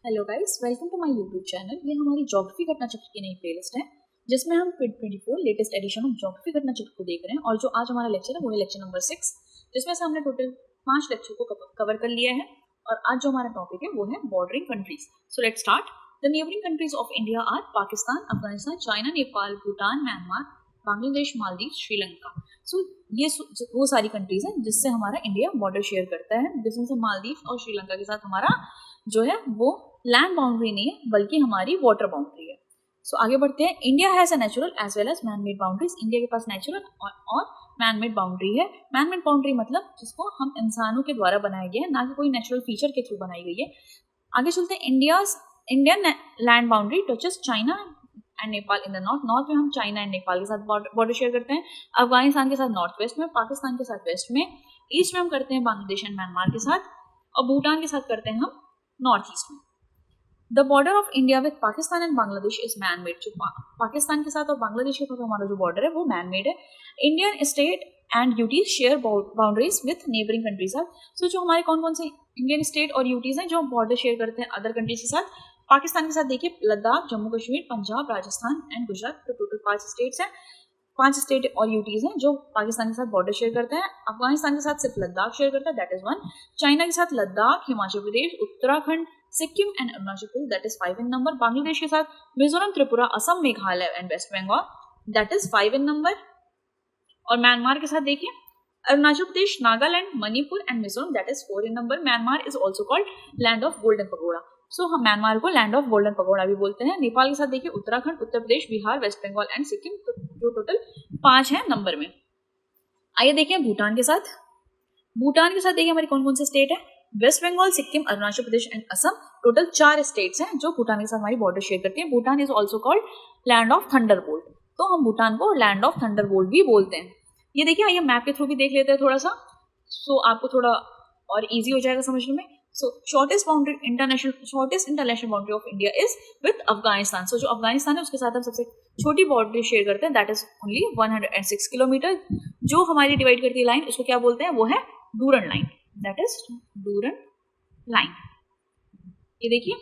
Hello guys, welcome to my YouTube channel. ये हमारी geography घटना चक्र की नई प्लेलिस्ट है जिसमें हम 2024 लेटेस्ट एडिशन ऑफ ज्योग्राफी घटना चक्र को देख रहे हैं। और जो आज हमारा लेक्चर है वो है लेक्चर नंबर 6, जिसमें से हमने टोटल 5 लेक्चर को कवर कर लिया है। और आज जो हमारा टॉपिक है वो है bordering countries. So let's start. The neighbouring countries of India are Pakistan, Afghanistan, China, Nepal, Bhutan, Myanmar, Bangladesh, Maldives, Sri Lanka. So ये वो सारी कंट्रीज हैं जिससे हमारा इंडिया बॉर्डर शेयर करता है, जिसमें से मालदीव और श्रीलंका के साथ हमारा जो है वो लैंड बाउंड्री नहीं है बल्कि हमारी वाटर बाउंड्री है। सो आगे बढ़ते हैं। India has a natural as well as man made boundaries. India के पास नेचुरल और मैन मेड बाउंड्री है। मैन मेड बाउंड्री मतलब जिसको हम इंसानों के द्वारा बनाया गया है, ना कि कोई नेचुरल फीचर के थ्रू बनाई गई है। आगे चलते हैं। Indian land boundary touches China and Nepal in the north में हम चाइना एंड नेपाल के साथ बॉर्डर शेयर करते हैं। अफगानिस्तान के साथ नॉर्थ वेस्ट में, पाकिस्तान के साथ वेस्ट में, ईस्ट में हम करते हैं बांग्लादेश एंड म्यांमार के साथ, और भूटान के साथ करते हैं हम नॉर्थ ईस्ट में। The border of India with Pakistan and Bangladesh is man made. जो पाकिस्तान के साथ और बांग्लादेश के साथ हमारा जो बॉर्डर है वो मैन मेड है। Indian state and UTs share boundaries with neighbouring countries are. So जो हमारे कौन कौन से इंडियन स्टेट और यूटीज हैं जो बॉर्डर शेयर करते हैं अदर कंट्रीज के साथ। पाकिस्तान के साथ देखिए लद्दाख, जम्मू कश्मीर, पंजाब, राजस्थान एंड गुजरात। तो टोटल 5 स्टेट्स हैं, 5 स्टेट और यूटीज हैं जो पाकिस्तान के साथ बॉर्डर शेयर करते हैं। अफगानिस्तान के साथ सिर्फ लद्दाख शेयर करता है, दैट इज 1। चाइना के साथ Ladakh, Himachal Pradesh, Uttarakhand, Sikkim and Arunachal Pradesh, that is 5 in number. Bangladesh के साथ Mizoram, Tripura, Assam, Meghalaya and West Bengal, that is 5 in number. और म्यांमार के साथ देखिए Arunachal Pradesh, Nagaland, Manipur and Mizoram, that is 4 in number. Myanmar is also called land of golden pagoda. So हम म्यांमार को लैंड ऑफ गोल्डन पगोड़ा भी बोलते हैं। नेपाल के साथ देखिए उत्तराखंड, उत्तर प्रदेश, बिहार, वेस्ट बंगाल एंड सिक्किम, जो टोटल 5 है नंबर में। आइए देखिए भूटान के साथ। भूटान के साथ देखिए हमारी कौन कौन से स्टेट है। West Bengal, Sikkim, Arunachal Pradesh and Assam. Total 4 states हैं जो भूटान के साथ हमारी बॉर्डर शेयर करती है। Bhutan is also called land of Thunderbolt. तो हम भूटान को लैंड ऑफ थंडरबोल्ट भी बोलते हैं। ये देखिए, आइए मैप के थ्रू भी देख लेते हैं थोड़ा सा, सो आपको थोड़ा और इजी हो जाएगा समझने में। So shortest international boundary of India is with Afghanistan. So जो अफगानिस्तान है उसके साथ हम सबसे छोटी बाउंड्री शेयर करते हैं, दैट इज ओनली 106 किलोमीटर। जो हमारी डिवाइड करती है लाइन उसको क्या बोलते हैं, वो है Durand line, that is Durand line. ये देखिए,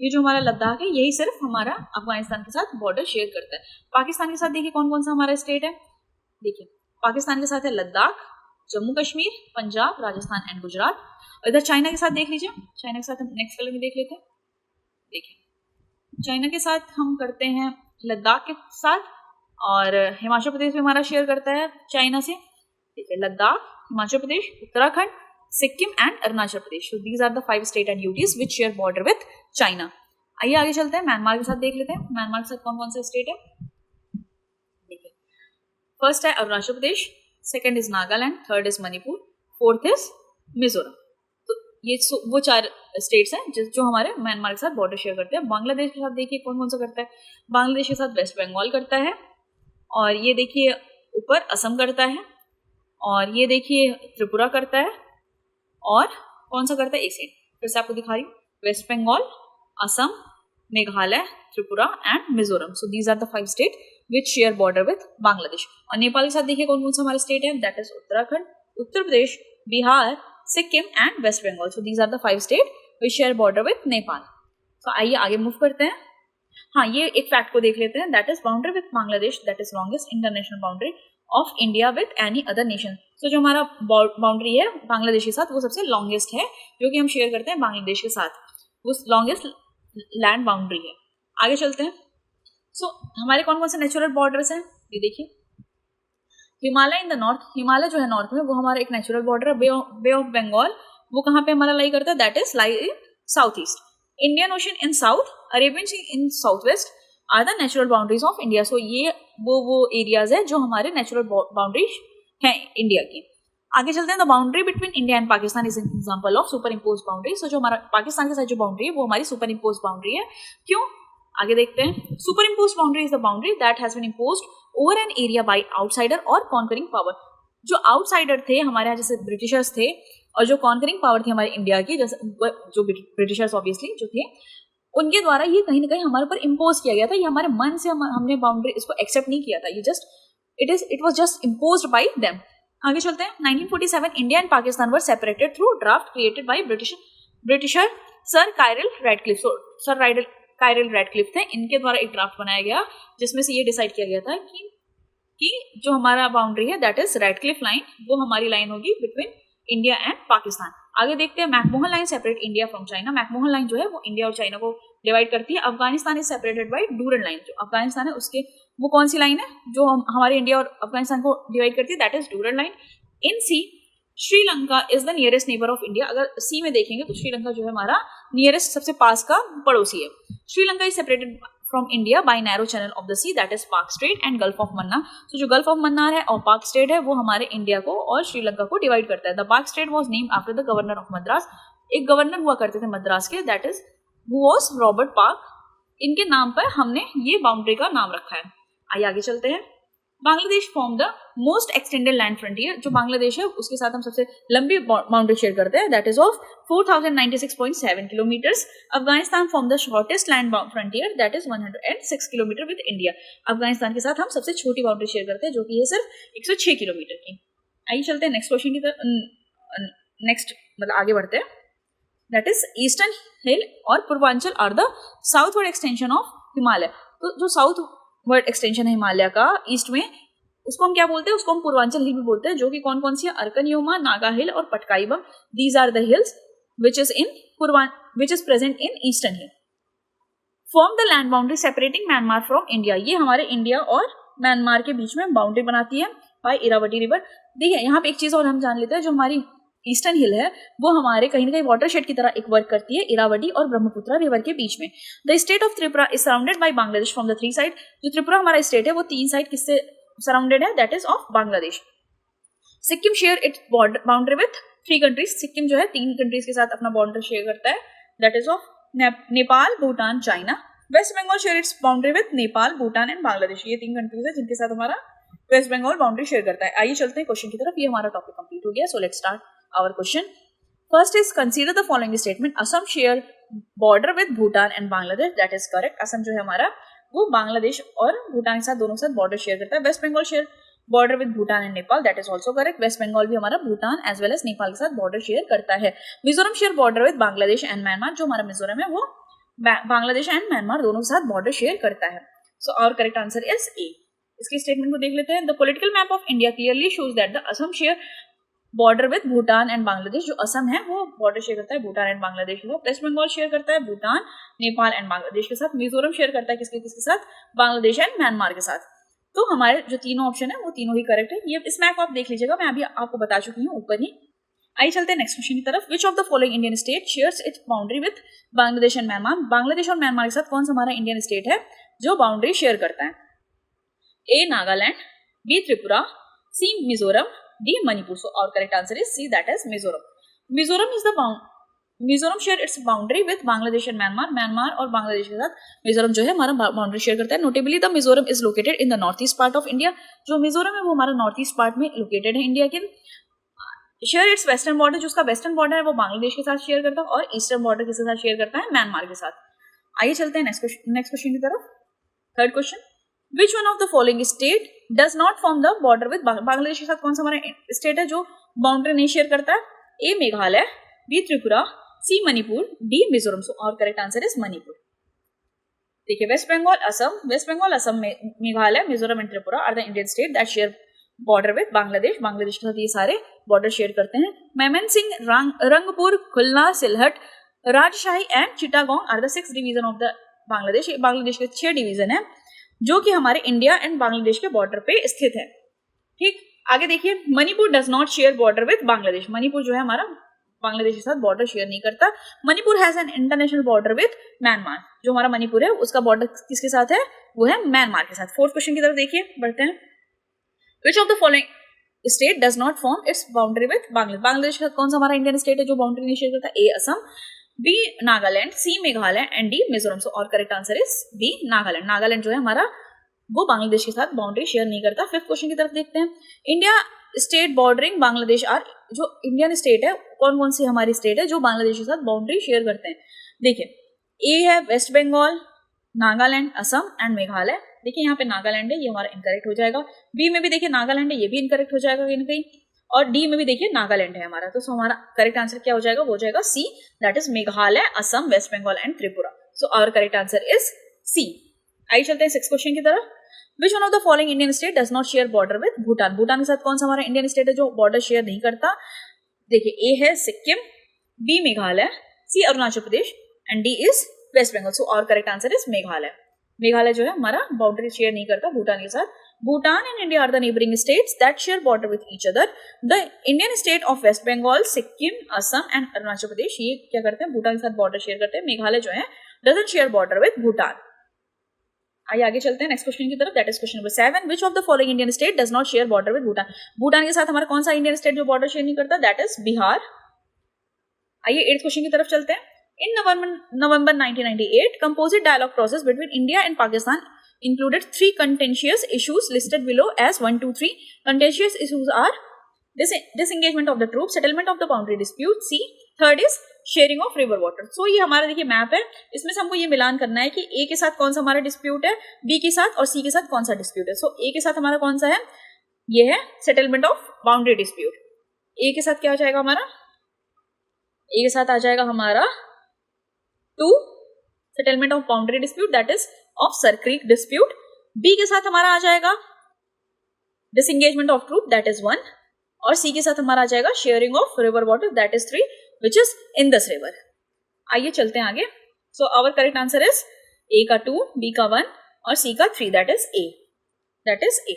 ये जो हमारा लद्दाख है यही सिर्फ हमारा अफगानिस्तान के साथ बॉर्डर शेयर करता है। पाकिस्तान के साथ देखिए कौन कौन सा हमारा स्टेट है। देखिए पाकिस्तान के साथ है लद्दाख, जम्मू कश्मीर, पंजाब, राजस्थान एंड गुजरात। इधर चाइना के साथ देख लीजिए, चाइना के साथ हम नेक्स्ट कलर में देख लेते हैं। देखिए चाइना के साथ हम करते हैं लद्दाख के साथ, और हिमाचल प्रदेश भी हमारा शेयर करता है चाइना से। ठीक है, Ladakh, Himachal Pradesh, Uttarakhand, Sikkim and Arunachal Pradesh. These are the 5 state and UTs which share border with China. आइए आगे चलते हैं, म्यांमार के साथ देख लेते हैं। म्यांमार के साथ कौन कौन सा स्टेट है। देखिए फर्स्ट है Arunachal Pradesh, second is Nagaland, third is Manipur, fourth is Mizoram. तो ये वो 4 स्टेट्स हैं जो हमारे म्यांमार के साथ बॉर्डर शेयर करते हैं। बांग्लादेश के साथ देखिए कौन कौन सा करता है। बांग्लादेश के साथ वेस्ट बंगाल करता है, और ये देखिए ऊपर असम करता है, और ये देखिए त्रिपुरा करता है, और कौन सा करता है एक साइड फिर से आपको दिखा रही हूँ, West Bengal, Assam, Meghalaya, Tripura and Mizoram. So these are the 5 state which share border with Bangladesh. और नेपाल के साथ देखिए कौन कौन सा हमारा स्टेट है, that is Uttarakhand, Uttar Pradesh, Bihar, Sikkim and West Bengal. So these are the 5 state which share border with Nepal. So आइए आगे मूव करते हैं। हाँ, ये एक फैक्ट को देख लेते हैं, that is boundary with Bangladesh, that is longest international boundary of India with any other nation. So जो हमारा बाउंड्री है बांग्लादेश के साथ वो सबसे लॉन्गेस्ट है जो कि हम शेयर करते हैं बांग्लादेश के साथ, वो लॉन्गेस्ट लैंड बाउंड्री है। आगे चलते हैं। सो हमारे कौन कौन से नेचुरल बॉर्डर्स हैं, ये देखिए। हिमालय इन द नॉर्थ, हिमालय जो है नॉर्थ में वो हमारा एक नेचुरल बॉर्डर है। बे ऑफ बंगाल वो कहाँ पे हमारा लाई करता है, that is lie in south east. Indian ocean in south, Arabian sea in south west are the natural boundaries of India. So ये वो एरियाज है जो हमारे नेचुरल बाउंड्रीज हैं इंडिया की। आगे चलते हैं। The boundary between India and Pakistan is an example of super impose boundary. So जो हमारा पाकिस्तान के साथ जो बाउंड्री है वो हमारी सुपर इम्पोज बाउंड्री है। क्यों, आगे देखते हैं। Super impose boundary is the boundary that has been imposed over an area by outsider और कॉन्करिंग पावर। जो आउटसाइडर थे हमारे यहाँ, जैसे ब्रिटिशर्स थे, और जो कॉन्करिंग पावर थी हमारे इंडिया की, जैसे जो ब्रिटिशर्स ऑब्वियसली जो थे, उनके द्वारा ये कहीं ना कहीं हमारे ऊपर इम्पोज किया गया था। ये हमारे मन से हमने बाउंड्री इसको एक्सेप्ट नहीं किया था, ये just it was just imposed bye them. आगे चलते हैं। 1947 India and Pakistan were separated through draft created bye britisher sir chiral Radcliffe. Sir chiral Radcliffe थे, इनके द्वारा एक ड्राफ्ट बनाया गया जिसमें से ये डिसाइड किया गया था कि जो हमारा बाउंड्री है दैट इज रैडक्लिफ लाइन, वो हमारी लाइन होगी बिटवीन इंडिया एंड पाकिस्तान। आगे देखते हैं McMahon line separate India from China. McMahon line जो है वो इंडिया और चाइना को डिवाइड करती है। Afghanistan is separated by Durand line. जो अफगानिस्तान है उसके वो कौन सी लाइन है जो हमारे इंडिया और अफगानिस्तान को डिवाइड करती है, that is Durand line. In sea Sri Lanka is the nearest neighbour of India. अगर सी में देखेंगे तो श्रीलंका जो है हमारा नियरेस्ट सबसे पास का पड़ोसी है। Sri Lanka is separated from India by narrow channel of the sea that is Palk strait and gulf of Mannar. तो जो गल्फ ऑफ मन्नार है और पाक स्ट्रेट है वो हमारे इंडिया को और श्रीलंका को डिवाइड करता है। द पाक straight was named after the governor of Madras. एक गवर्नर हुआ करते थे मद्रास के, that is who was Robert park. इनके नाम पर हमने ये बाउंड्री का नाम रखा है। आइए आगे चलते हैं। Bangladesh form the most extended land frontier. जो बांग्लादेश है उसके साथ हम सबसे लंबी बाउंड्री शेयर करते हैं, that is of 4096.7 kilometres. Afghanistan form the shortest land frontier, that is 106 kilometre with India. Afghanistan के साथ हम सबसे छोटी बाउंड्री शेयर करते हैं जो कि है सिर्फ 106 किलोमीटर की। आइए चलते हैं नेक्स्ट क्वेश्चन की तरफ। नेक्स्ट मतलब आगे बढ़ते हैं, दैट इज ईस्टर्न हिल और Purvanchal are the southward extension of Himalaya. तो जो साउथवर्ड एक्सटेंशन है हिमालय का ईस्ट में, उसको हम क्या बोलते हैं, उसको हम पूर्वांचल हिल भी बोलते हैं, जो कि कौन कौन सी है, अर्कनयोमा, नागा हिल और Patkai Bum. These are the hills which is present in eastern hill. Form the land boundary separating Myanmar from India. ये हमारे इंडिया और म्यांमार के बीच में बाउंड्री बनाती है बाय इरावती रिवर। देखिए यहाँ पे एक चीज और हम जान लेते हैं, जो हमारी ईस्टर्न हिल है वो हमारे कहीं ना कहीं वाटरशेड की तरह एक वर्क करती है इरावती और ब्रह्मपुत्र रिवर के बीच में। The state of Tripura is surrounded by Bangladesh from the 3 side. जो त्रिपुरा हमारा स्टेट है वो 3 साइड किससे सराउंडेड है, that is of Bangladesh. Sikkim share its boundary with 3 countries. Sikkim जो है 3 कंट्रीज के साथ अपना बाउंड्री शेयर करता है, that is of Nepal, Bhutan, China. West Bengal share its boundary with Nepal, Bhutan and Bangladesh. ये 3 कंट्रीज है जिनके साथ हमारा वेस्ट बंगाल बाउंड्री शेयर करता है। आइए चलते हैं क्वेश्चन की तरफ। ये हमारा टॉपिक कंप्लीट हो गया, so let's start our question. First is consider the following statement. Assam share border with Bhutan and Bangladesh, that is correct. Assam जो है हमारा वो बांग्लादेश और भूटान के साथ दोनों के साथ बॉर्डर शेयर करता है। West Bengal share border with Bhutan and Nepal, that is also correct. West Bengal भी हमारा Bhutan as well as Nepal के साथ बॉर्डर शेयर करता है। Mizoram share border with Bangladesh and Myanmar. जो हमारा मिजोरम है वो बांग्लादेश एंड म्यांमार दोनों के साथ बॉर्डर शेयर करता है। So our correct answer is A. इसके स्टेटमेंट को देख लेते हैं। The political map of India clearly shows that the Assam share border with Bhutan and Bangladesh. जो असम है वो बॉर्डर शेयर करता है भूटान एंड बांग्लादेश के साथ। वेस्ट बंगाल शेयर करता है भूटान, नेपाल एंड बांग्लादेश के साथ। मिजोरम शेयर करता है किसके साथ, बांग्लादेश एंड म्यांमार के साथ। तो हमारे जो तीनों ऑप्शन है वो तीनों ही करेक्ट है। ये इस मैप को आप देख लीजिएगा, मैं अभी आपको बता चुकी हूँ ऊपर ही। आइए चलते हैं नेक्स्ट क्वेश्चन की तरफ। Which of the following Indian state shares it's boundary with Bangladesh and Myanmar. Bangladesh और म्यांमार के साथ कौन सा हमारा इंडियन स्टेट है जो बाउंड्री शेयर करता है? A Nagaland, B Tripura, C Mizoram, D Manipur. So और correct answer is C, that is Mizoram. Mizoram share its boundary with Bangladesh and Myanmar. Myanmar और बांग्लादेश के साथ मिजोरम जो है हमारा बाउंड्री शेयर करता है। Notably the Mizoram is located in the north east part of India. जो मिजोरम है वो हमारा नॉर्थ ईस्ट पार्ट में लोकेटेड है इंडिया के। शेयर इट्स वेस्टर्न बॉर्डर, जो उसका वेस्टर्न बॉर्डर है वो बांग्लादेश के साथ शेयर करता है, और ईस्टर्न बॉर्डर किसके साथ शेयर करता है, म्यांमार के साथ। आइए चलते हैं नेक्स्ट क्वेश्चन की तरफ। Third question, which one of the following state does not form the border with Bangladesh के साथ कौन सा हमारा स्टेट है जो बाउंड्री नहीं शेयर करता है? A Meghalaya, B Tripura, C Manipur, D Mizoram. So और करेक्ट आंसर इज मणिपुर। देखिए West Bengal, Assam, Meghalaya, Mizoram and Tripura are the Indian state that share border with Bangladesh. Bangladesh के साथ ये सारे बॉर्डर शेयर करते हैं। Mymensingh, Rangpur, Khulna, Sylhet, Rajshahi and Chittagong are the 6 division of the Bangladesh. Bangladesh के 6 डिवीजन है जो कि हमारे इंडिया एंड बांग्लादेश के बॉर्डर पे स्थित है। ठीक, आगे देखिए, Manipur does not share border with Bangladesh. Manipur जो है हमारा बांग्लादेश के साथ बॉर्डर शेयर नहीं करता। Manipur has an international border with Myanmar. जो हमारा मणिपुर है उसका बॉर्डर किसके साथ है, वो है म्यांमार के साथ। फोर्थ क्वेश्चन की तरफ देखिए, बढ़ते हैं। विच of the following state does not form it's boundary with Bangladesh. Bangladesh का कौन सा हमारा इंडियन स्टेट है जो बाउंड्री नहीं शेयर करता? A Assam, B Nagaland, C Meghalaya and D Mizoram. So और correct answer is B Nagaland. Nagaland जो है हमारा वो बांग्लादेश के साथ बाउंड्री शेयर नहीं करता। फिफ्थ क्वेश्चन की तरफ देखते हैं। India state bordering Bangladesh are, जो इंडियन स्टेट है कौन कौन सी हमारी स्टेट है जो बांग्लादेश के साथ बाउंड्री शेयर करते हैं? देखिए, ए है वेस्ट बंगाल, नागालैंड, असम एंड मेघालय। देखिए यहाँ पे नागालैंड है, ये हमारा इनकरेक्ट हो जाएगा। बी में भी देखिए नागालैंड है, ये भी इनकरेक्ट हो जाएगा कहीं ना कहीं। और डी में भी देखिए नागालैंड है हमारा, तो हमारा करेक्ट आंसर क्या हो जाएगा, वो हो जाएगा C, that is Meghalaya, Assam, West Bengal and Tripura. So our correct answer is C. आइए चलते हैं 6th क्वेश्चन की तरफ। Which one of the following Indian state does not share border with Bhutan? Bhutan के साथ कौन सा हमारा इंडियन स्टेट है जो बॉर्डर शेयर नहीं करता? देखिए, ए है Sikkim, B Meghalaya, C Arunachal Pradesh and D is West Bengal. So our correct answer is Meghalaya. Meghalaya जो है हमारा बाउंड्री शेयर नहीं करता भूटान के साथ। Bhutan and India are the neighboring states that share border with each other. The Indian state of West Bengal, Sikkim, Assam and Arunachal Pradesh ये क्या करते हैं, भूटान के साथ बॉर्डर शेयर करते हैं। मेघालय जो है doesn't share border with Bhutan. आइए आगे चलते हैं नेक्स्ट क्वेश्चन की तरफ, that is question number 7। Which of the following Indian state does not share border with Bhutan? Bhutan के साथ हमारा कौन सा इंडियन स्टेट जो बॉर्डर शेयर नहीं करता? That is Bihar. आइए 8th क्वेश्चन की तरफ चलते हैं। In November 1998, composite dialogue process between India and Pakistan included 3 contentious issues listed below as 1, 2, 3. Contentious issues are disengagement of the troops, settlement of the boundary dispute, C. Third is sharing of river water. So ये हमारा देखिए map है, इसमें से हमको ये मिलान करना है कि A के साथ कौन सा हमारा डिस्प्यूट है, B के साथ और C के साथ कौन सा डिस्प्यूट है। So A के साथ हमारा कौन सा है, ये है settlement of boundary dispute. A के साथ क्या हो जाएगा हमारा, A के साथ आ जाएगा हमारा 2 settlement of boundary dispute, that is of sir creek dispute. B के साथ हमारा आ जाएगा disengagement of troop, that is 1, और सी के साथ हमारा आ जाएगा sharing of river water, that is 3, which is Indus river. आइए चलते हैं आगे। So our correct answer is A का 2, बी का 1 और सी का 3, that is A, that is A.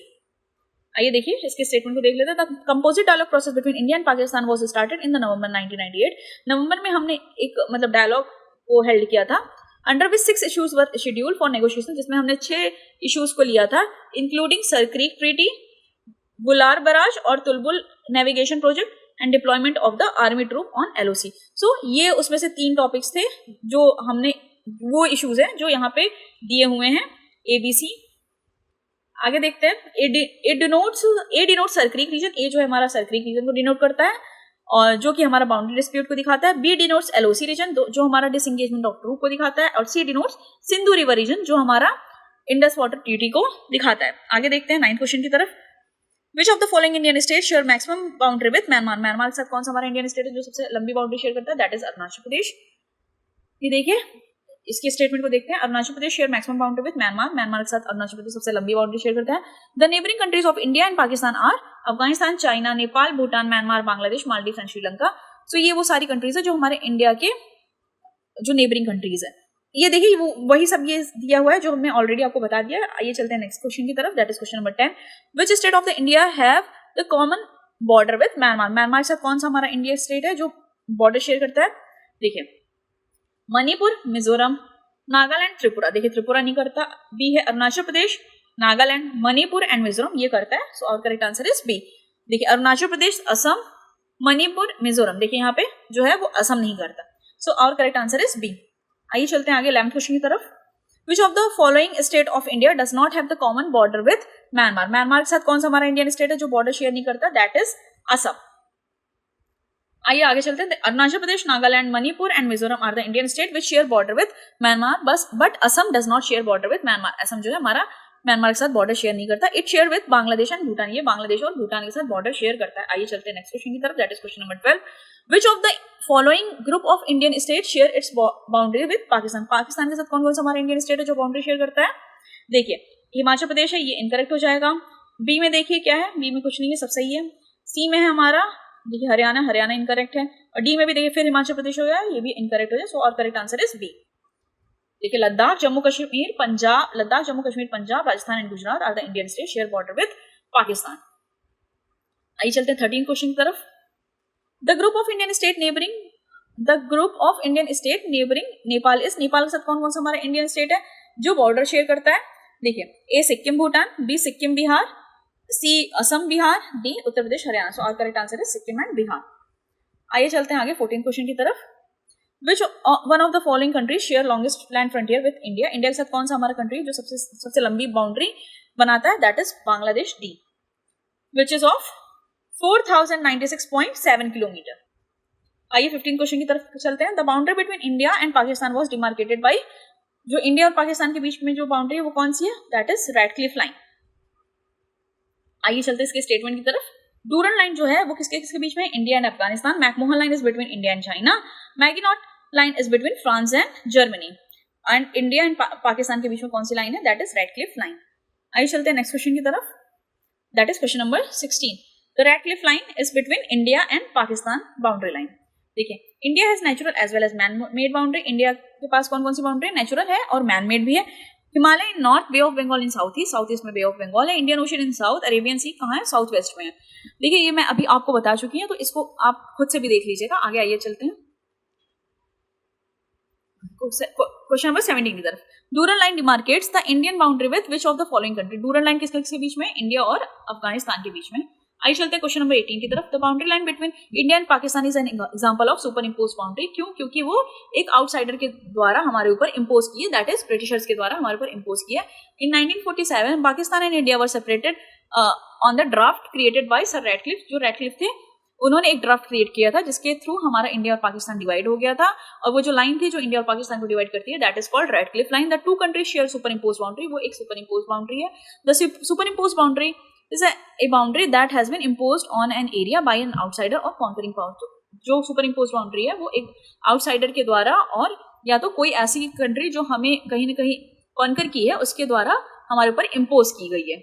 आइए देखिए इसके स्टेटमेंट को देख लेते हैं। The composite dialogue process between India and Pakistan was started in the November 1998। नवंबर में हमने एक मतलब डायलॉग को हेल्ड किया था, under which 6 issues were scheduled for negotiation, जिसमें हमने 6 इश्यूज को लिया था, including Sir Creek treaty, Wular barrage और Tulbul navigation project and deployment of the army troop on LOC। So ये उसमें से 3 टॉपिक्स थे जो हमने, वो इश्यूज हैं जो यहाँ पे दिए हुए हैं ABC। आगे देखते हैं। ए डिनोट्स सर क्रीक रीजन, ए जो है हमारा सर क्रीक रीजन को डिनोट करता है और जो कि हमारा बाउंड्री डिस्प्यूट को दिखाता है। बी डिनोट्स LOC रीजन जो हमारा डिसएंगेजमेंट ऑफ ट्रूप को दिखाता है, और सी डिनोट्स सिंधु रिवर रीजन जो हमारा इंडस वाटर ट्रीटी को दिखाता है। आगे देखते हैं 9th क्वेश्चन की तरफ। Which of the following Indian state share maximum boundary with Myanmar? Myanmar के साथ कौन सा हमारा इंडियन स्टेट है जो सबसे लंबी बाउंड्री शेयर करता है? That is Arunachal Pradesh. ये देखिए इसके स्टेटमेंट को देखते हैं। Arunachal Pradesh share maximum boundary with Myanmar, Myanmar के साथ अरुणाचल प्रदेश सबसे लंबी बाउंड्री शेयर करता है। The neighbouring countries of India and Pakistan are Afghanistan, China, Nepal, Bhutan, Myanmar, Bangladesh, Maldives and Sri Lanka. So ये वो सारी कंट्रीज है जो हमारे इंडिया के जो नेबरिंग कंट्रीज है। ये देखिए वो वही सब ये दिया हुआ है जो हमने ऑलरेडी आपको बता दिया। आइए चलते हैं नेक्स्ट क्वेश्चन की तरफ, that is question number 10। Which state of the India have the common border with Myanmar? Myanmar के साथ कौन सा हमारा इंडिया स्टेट है जो बॉर्डर शेयर करता है? देखिए मणिपुर, मिजोरम, नागालैंड, त्रिपुरा। देखिए त्रिपुरा नहीं करता। बी है अरुणाचल प्रदेश, नागालैंड, मणिपुर एंड मिजोरम, ये करता है। So our correct answer is B. देखिए अरुणाचल प्रदेश, असम, मणिपुर, मिजोरम, देखिए यहाँ पे जो है वो असम नहीं करता। So our correct answer is B. आइए चलते हैं आगे 11th क्वेश्चन की तरफ। Which of the following state of India does not have the common border with Myanmar? Myanmar के साथ कौन सा हमारा इंडियन स्टेट है जो बॉर्डर शेयर नहीं करता? That is Assam. आइए आगे चलते हैं। Arunachal Pradesh, Nagaland, Manipur and Mizoram are the Indian state which share border with Myanmar, but Assam does not share border with Myanmar. Assam जो है हमारा म्यांमार के साथ बॉर्डर शेयर नहीं करता। It share with Bangladesh and Bhutan, ये बांग्लादेश और भूटान के साथ बॉर्डर शेयर करता है। आइए चलते हैं नेक्स्ट क्वेश्चन की तरफ, that is question number 12। Which of the following group of Indian state share its boundary with Pakistan? Pakistan के साथ कौन कौन सा हमारा इंडियन स्टेट है जो बाउंड्री शेयर करता है? देखिए हिमाचल प्रदेश है, ये इनकरेक्ट हो जाएगा। बी में देखिए क्या है, बी में कुछ नहीं है, सब सही है। सी में है हमारा देखिए हरियाणा, हरियाणा इनकरेक्ट है। और डी में भी देखिए फिर हिमाचल प्रदेश हो गया, ये भी इनकरेक्ट हो जाए। सो और करेक्ट आंसर इज बी। देखिए Ladakh, Jammu Kashmir, Punjab, Ladakh, Jammu Kashmir, Punjab, Rajasthan and Gujarat are the Indian state share border with Pakistan. आइए चलते हैं 13th क्वेश्चन की तरफ। The group of Indian state neighbouring Nepal is, Nepal के साथ कौन कौन सा हमारा इंडियन स्टेट है जो बॉर्डर शेयर करता है? देखिए A Sikkim Bhutan, B Sikkim Bihar, C Assam Bihar, D Uttar Pradesh Haryana. So our correct answer is Sikkim and Bihar. आइए चलते हैं आगे 14th क्वेश्चन की तरफ। Which one of the following countries share longest land frontier with India? India के साथ कौन सा हमारा कंट्री जो सबसे लंबी बाउंड्री बनाता है? That is Bangladesh, D, which is of 4096.7 kilometre. आइए 15 क्वेश्चन की तरफ चलते हैं। The boundary between India and Pakistan was demarcated by, जो इंडिया और पाकिस्तान के बीच में जो बाउंड्री है वो कौन सी है? That is Radcliffe line. आइए चलते हैं इसके स्टेटमेंट की तरफ। डूरन लाइन जो है वो किसके किसके बीच में, India and Afghanistan. McMahon line is between India and China. Maginot line is between France and Germany. And India and Pakistan के बीच में कौन सी लाइन है, दैट इज रेडक्लिफ लाइन। आइए चलते हैं नेक्स्ट क्वेश्चन की तरफ, that is question number 16। The Radcliffe line is between India and Pakistan boundary line. देखिए, India has natural as well as man made boundary. India के पास कौन कौन सी बाउंड्री है, नेचुरल है और मैन मेड भी है। Himalaya in north, bay of Bengal in south east, south east में बे ऑफ बंगाल है। Indian ocean in south, Arabian sea कहाँ है, साउथ वेस्ट में है। देखिए, ये मैं अभी आपको बता चुकी हूँ, तो इसको आप खुद से भी देख लीजिएगा। आगे आइए चलते हैं क्वेश्चन नंबर 17 की तरफ। Durand line demarcates the Indian boundary with which of the following country. Durand line किसके किसके बीच में, इंडिया और अफगानिस्तान के बीच में। आइए चलते हैं क्वेश्चन नंबर 18 की तरफ। The boundary line between India and Pakistan is an example of super impose boundary. क्यों, क्योंकि वो एक आउटसाइडर के द्वारा हमारे ऊपर इम्पोज की है, दैट इज ब्रिटिशर्स के द्वारा हमारे ऊपर इम्पोज किया है। In 1947 Pakistan and India were separated on the draft created by sir Radcliffe. जो रेडक्लिफ थे उन्होंने एक ड्राफ्ट क्रिएट किया था जिसके थ्रू हमारा इंडिया और पाकिस्तान डिवाइड हो गया था, और वो जो लाइन थी जो इंडिया और पाकिस्तान को डिवाइड करती है, that is called Radcliffe line. The two countries share super impose boundary, वो एक सुपर इम्पोज बाउंड्री है। The super impose boundary is a boundary that has been imposed on an area by an outsider or conquering power। तो जो super impose boundary है वो एक outsider के द्वारा और या तो कोई ऐसी कंट्री जो हमें कहीं ना कहीं कॉन्कर की है उसके द्वारा हमारे ऊपर इम्पोज की गई है।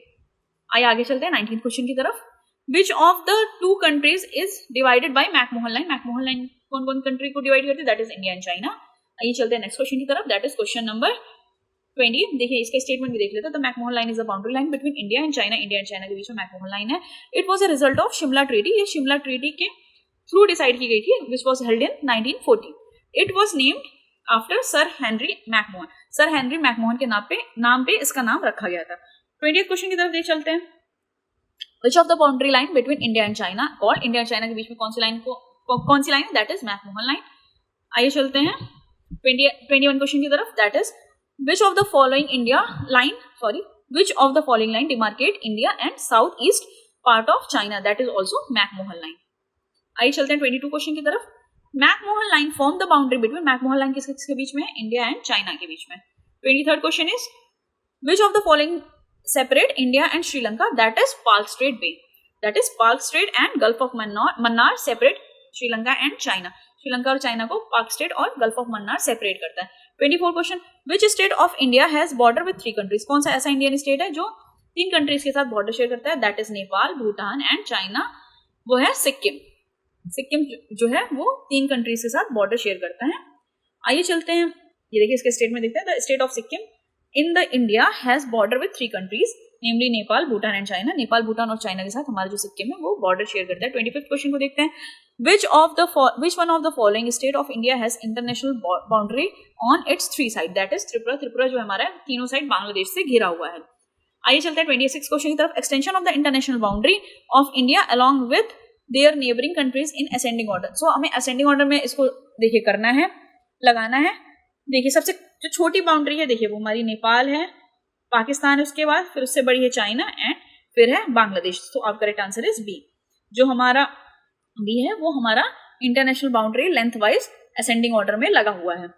आइए आगे चलते हैं 19th क्वेश्चन की तरफ। Which of the two countries is divided by McMahon line. McMahon line कौन कौन कंट्री को डिवाइड करती है, that is India and China. आइए चलते हैं नेक्स्ट क्वेश्चन की तरफ, दैट इज क्वेश्चन नंबर 20। देखिए, इसका स्टेटमेंट भी देख लेते हैं। The McMahon line is a boundary line between India and China. India and China के बीच में मैकमोहन लाइन है। It was a result of Shimla treaty. ये शिमला ट्रीटी के थ्रू डिसाइड की गई थी, which was held in 1940। It was named after sir Henry McMahon. Sir Henry McMahon के नाम पे इसका नाम रखा गया था। 20th क्वेश्चन की तरफ देख चलते हैं। विच of the boundary line between India and China called. India and China के बीच में कौन सी लाइन है, दैट इज मैकमोहन लाइन। आइए चलते हैं 21 क्वेश्चन की तरफ, that is which of the following line demarcate India and southeast part of China, that is also McMahon line. आइए चलते हैं 22 क्वेश्चन की तरफ। McMahon line form the boundary between. McMahon line किसके बीच में है, इंडिया एंड चाइना के बीच में। 23rd question is which of the following separate India and Sri Lanka, that is Palk Strait Bay, that is Palk Strait and Gulf of Mannar separate Sri Lanka and China। Sri Lanka और China को पाक state और gulf of Mannar separate करता है। 24 question, which state of India has border with 3 countries. कौन सा ऐसा Indian state है जो 3 कंट्रीज के साथ बॉर्डर शेयर करता है, that is Nepal, Bhutan and China. वो है सिक्किम। सिक्किम जो है वो 3 कंट्रीज के साथ बॉर्डर शेयर करता है। आइए चलते हैं, ये देखिए इसके स्टेट में देखते हैं। The state of Sikkim in the India has border with 3 countries namely Nepal, Bhutan and China. Nepal, Bhutan और चाइना के साथ हमारा जो सिक्किम है वो बॉर्डर शेयर करता है। 25th क्वेश्चन को देखते हैं। Which one of the following state of India has international boundary on its 3 sides, that is Tripura. Tripura जो हमारा तीनों साइड बांग्लादेश से घिरा हुआ है। आइए चलते हैं 26 क्वेश्चन की तरफ। Extension of the international boundary of India along with their neighbouring countries in ascending order. So हमें असेंडिंग ऑर्डर में इसको देखिए करना है, लगाना है। देखिए सबसे जो छोटी बाउंड्री है, देखिए वो हमारी नेपाल है, पाकिस्तान है, उसके बाद फिर उससे बड़ी है चाइना एंड फिर है बांग्लादेश। तो आप करेक्ट आंसर इज बी। जो हमारा बी है वो हमारा international boundary length wise ascending order में लगा हुआ है।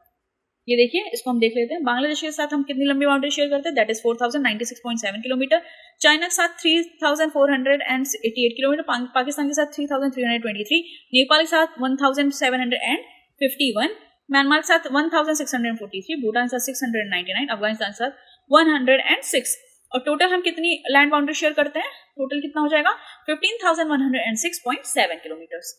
ये देखिए, इसको हम देख लेते हैं। बांग्लादेश के साथ हम कितनी लंबी बाउंड्री शेयर करते हैं, दैट इज 4096.7 किलोमीटर। चाइना के साथ 3488 किलोमीटर। पाकिस्तान के साथ 3323। नेपाल के साथ 1751। म्यांमार के साथ 1643। भूटान के साथ 699। अफगानिस्तान के साथ 106। और टोटल हम कितनी लैंड बाउंड्री शेयर करते हैं, टोटल कितना हो जाएगा 15,106.7 किलोमीटर्स।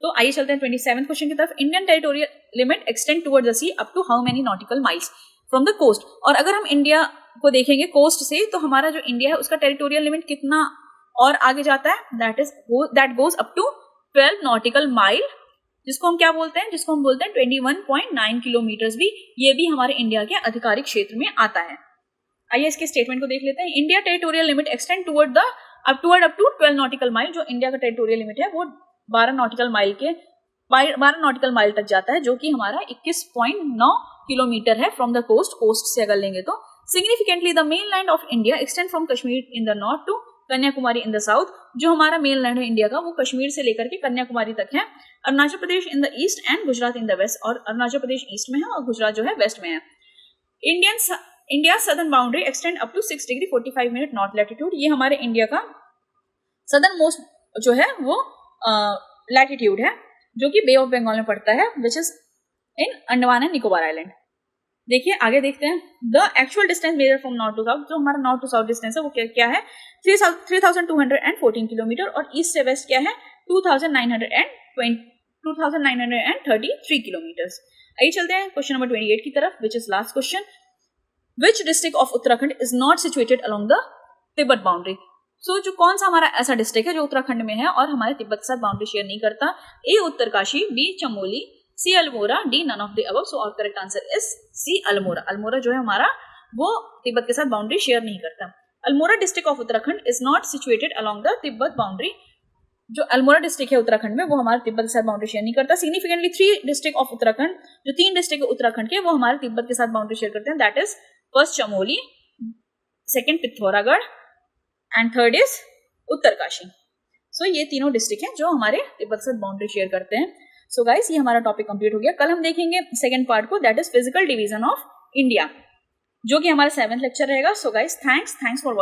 तो आइए चलते हैं 27th क्वेश्चन की तरफ। Indian territorial limit extend towards the sea up to how many nautical miles from the coast. और अगर हम इंडिया को देखेंगे कोस्ट से, तो हमारा जो इंडिया है उसका टेरिटोरियल लिमिट कितना और आगे जाता है, that goes up to 12 nautical mile, जिसको हम क्या बोलते हैं, जिसको हम बोलते हैं 21.9 किलोमीटर्स भी। ये भी हमारे इंडिया के आधिकारिक क्षेत्र में आता है। आइए इसके स्टेटमेंट को देख लेते हैं। India territorial limit extend toward up to 12 nautical mile. जो इंडिया का टेरिटोरियल लिमिट है वो 12 नॉटिकल माइल तक जाता है, जो कि हमारा 21.9 किलोमीटर है फ्रॉम द कोस्ट से अगर लेंगे तो। Significantly the main land of India extend from Kashmir in the north to Kanyakumari in the south. जो हमारा मेन लैंड है इंडिया का वो कश्मीर से लेकर के कन्याकुमारी तक है। Arunachal Pradesh in the east and Gujarat in the west. और अरुणाचल प्रदेश ईस्ट में है और गुजरात जो है वेस्ट में है। India southern boundary extend up to 6 degree 45 minute north latitude. ये हमारे इंडिया का सदर्न मोस्ट जो है वो लैटिट्यूड है, जो कि बे ऑफ बंगाल में पड़ता है, which is in Andaman and Nicobar island. देखिए आगे देखते हैं, the actual distance measure from north to south, जो हमारा नॉर्थ टू साउथ डिस्टेंस है वो क्या है 3214 किलोमीटर, और ईस्ट से वेस्ट क्या है 2933 किलोमीटर। आइए चलते हैं क्वेश्चन नंबर 28 की तरफ, which is last question. Which district of Uttarakhand is not situated along the Tibet boundary. So जो कौन सा हमारा ऐसा डिस्ट्रिक्ट है जो उत्तराखंड में है और हमारे तिब्बत के साथ बाउंड्री शेयर नहीं करता? A Uttarkashi, B Chamoli, C Almora, D none of the above. So और correct answer is C Almora. Almora जो है हमारा वो तिब्बत के साथ बाउंड्री शेयर नहीं करता। Almora district of Uttarakhand is not situated along the Tibet boundary. जो अल्मोड़ा डिस्ट्रिक्ट है उत्तराखंड में वो हमारे तिब्बत के साथ बाउंड्री शेयर नहीं करता। सिग्निफिकेंटली 3 डिस्ट्रिक्ट ऑफ उत्तराखंड, जो 3 डिस्ट्रिक्ट उत्तराखंड के वो हमारे तिब्बत के साथ बाउंड्री शेयर करते हैं, that is first Chamoli, second Pithoragarh and third is Uttarkashi. So ये तीनों डिस्ट्रिक्ट हैं जो हमारे तिब्बत से बाउंड्री शेयर करते हैं। सो गाइस ये हमारा टॉपिक कंप्लीट हो गया। कल हम देखेंगे सेकंड पार्ट को, that is physical division of India, जो कि हमारा 7th लेक्चर रहेगा। So guys thanks for watching.